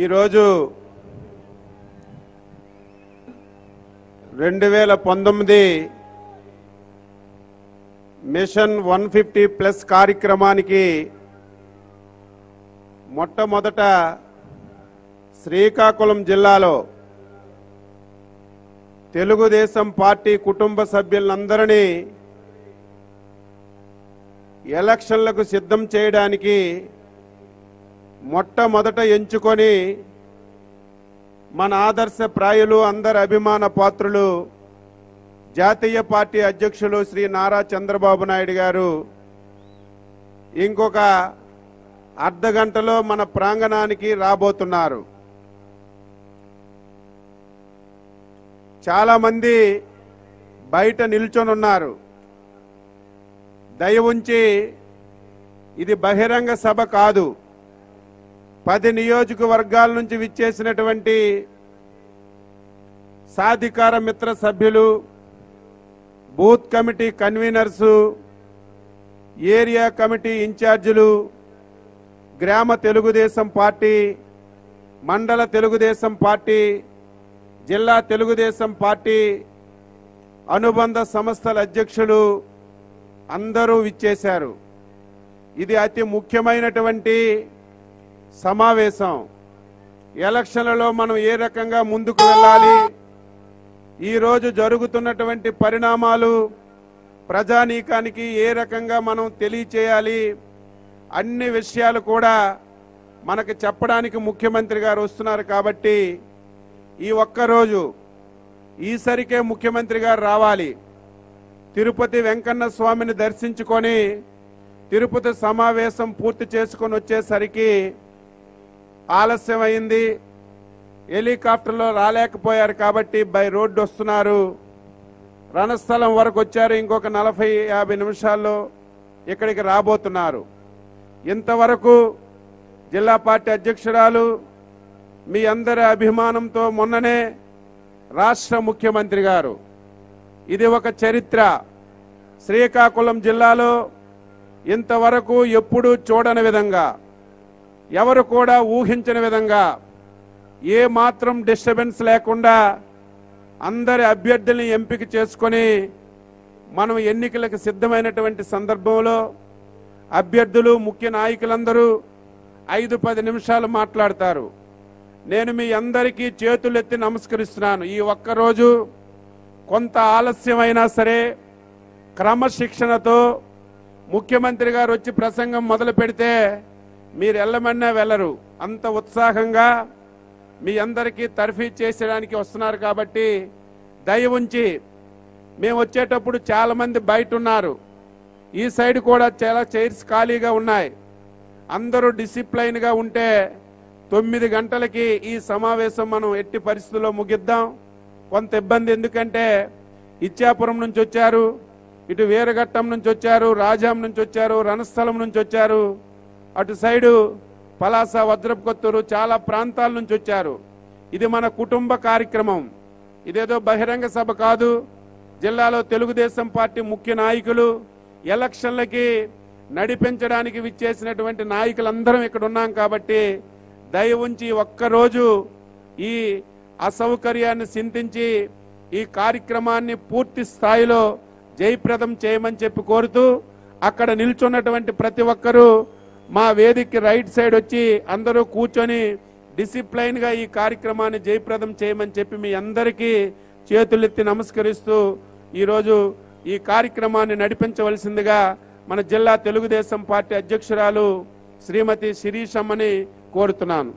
ఈరోజు 2019 మిషన్ 150+ కార్యక్రమానికి మొట్టమొదట శ్రీకాకుళం జిల్లాలో తెలుగుదేశం పార్టీ కుటుంబ సభ్యులందరినీ ఎలక్షన్లకు సిద్ధం చేయడానికి మొట్టమొదట ఎంచుకొని మన ఆదర్శప్రాయులు అందరి అభిమాన పాత్రులు జాతీయ పార్టీ అధ్యక్షులు శ్రీ నారా చంద్రబాబు నాయుడు గారు ఇంకొక అర్ధగంటలో మన ప్రాంగణానికి రాబోతున్నారు. చాలా మంది బయట నిల్చొని ఉన్నారు. దయ ఉంచి ఇది బహిరంగ సభ కాదు. 10 నియోజకవర్గాల నుంచి విచ్చేసినటువంటి సాధికార మిత్ర సభ్యులు, బూత్ కమిటీ కన్వీనర్సు, ఏరియా కమిటీ ఇన్ఛార్జీలు, గ్రామ తెలుగుదేశం పార్టీ, మండల తెలుగుదేశం పార్టీ, జిల్లా తెలుగుదేశం పార్టీ, అనుబంధ సంస్థల అధ్యక్షులు అందరూ విచ్చేశారు. ఇది అతి ముఖ్యమైనటువంటి సమావేశం. ఎలక్షన్లలో మనం ఏ రకంగా ముందుకు వెళ్ళాలి, ఈరోజు జరుగుతున్నటువంటి పరిణామాలు ప్రజానీకానికి ఏ రకంగా మనం తెలియచేయాలి, అన్ని విషయాలు కూడా మనకు చెప్పడానికి ముఖ్యమంత్రి గారు వస్తున్నారు. కాబట్టి ఈ ఒక్కరోజు ఈసరికే ముఖ్యమంత్రి గారు రావాలి. తిరుపతి వెంకన్న స్వామిని దర్శించుకొని తిరుపతి సమావేశం పూర్తి చేసుకొని వచ్చేసరికి ఆలస్యమైంది. హెలికాప్టర్లో రాలేకపోయారు కాబట్టి బై రోడ్డు వస్తున్నారు. రణస్థలం వరకు వచ్చారు. ఇంకొక 40-50 నిమిషాల్లో ఇక్కడికి రాబోతున్నారు. ఇంతవరకు జిల్లా పార్టీ అధ్యక్షురాలు మీ అందరి అభిమానంతో మొన్ననే రాష్ట్ర ముఖ్యమంత్రి గారు, ఇది ఒక చరిత్ర. శ్రీకాకుళం జిల్లాలో ఇంతవరకు ఎప్పుడూ చూడని విధంగా, ఎవరు కూడా ఊహించని విధంగా, ఏ మాత్రం డిస్టర్బెన్స్ లేకుండా అందరి అభ్యర్థుల్ని ఎంపిక చేసుకొని మనం ఎన్నికలకు సిద్ధమైనటువంటి సందర్భంలో అభ్యర్థులు, ముఖ్య నాయకులందరూ 5-10 నిమిషాలు మాట్లాడతారు. నేను మీ అందరికీ చేతులెత్తి నమస్కరిస్తున్నాను. ఈ ఒక్కరోజు కొంత ఆలస్యమైనా సరే క్రమశిక్షణతో ముఖ్యమంత్రి గారు వచ్చి ప్రసంగం మొదలు పెడితే మీరు వెళ్ళమన్నా వెళ్ళరు. అంత ఉత్సాహంగా మీ అందరికీ తర్ఫీ చేసేయడానికి వస్తున్నారు. కాబట్టి దయ ఉంచి, మేము వచ్చేటప్పుడు చాలామంది బయట ఉన్నారు, ఈ సైడ్ కూడా చాలా చైర్స్ ఖాళీగా ఉన్నాయి. అందరూ డిసిప్లైన్గా ఉంటే 9 గంటలకి ఈ సమావేశం మనం ఎట్టి పరిస్థితుల్లో ముగిద్దాం. కొంత ఇబ్బంది, ఎందుకంటే ఇచ్చాపురం నుంచి వచ్చారు, ఇటు వీరఘట్టం నుంచి వచ్చారు, రాజాం నుంచి వచ్చారు, రణస్థలం నుంచి వచ్చారు, అటు సైడు పలాస, వజ్రపుకొత్తూరు, చాలా ప్రాంతాల నుంచి వచ్చారు. ఇది మన కుటుంబ కార్యక్రమం. ఇదేదో బహిరంగ సభ కాదు. జిల్లాలో తెలుగుదేశం పార్టీ ముఖ్య నాయకులు, ఎలక్షన్లకి నడిపించడానికి విచ్చేసినటువంటి నాయకులందరం ఇక్కడ ఉన్నాం. కాబట్టి దయ ఉంచి ఒక్కరోజు ఈ అసౌకర్యాన్ని చింతించి ఈ కార్యక్రమాన్ని పూర్తి స్థాయిలో జయప్రదం చేయమని చెప్పి కోరుతూ, అక్కడ నిల్చున్నటువంటి ప్రతి ఒక్కరూ మా వేదికకి రైట్ సైడ్ వచ్చి అందరూ కూర్చొని డిసిప్లైన్గా ఈ కార్యక్రమాన్ని జయప్రదం చేయమని చెప్పి మీ అందరికీ చేతులెత్తి నమస్కరిస్తూ ఈరోజు ఈ కార్యక్రమాన్ని నడిపించవలసిందిగా మన జిల్లా తెలుగుదేశం పార్టీ అధ్యక్షురాలు శ్రీమతి శిరీషమ్మని కోరుతున్నాను.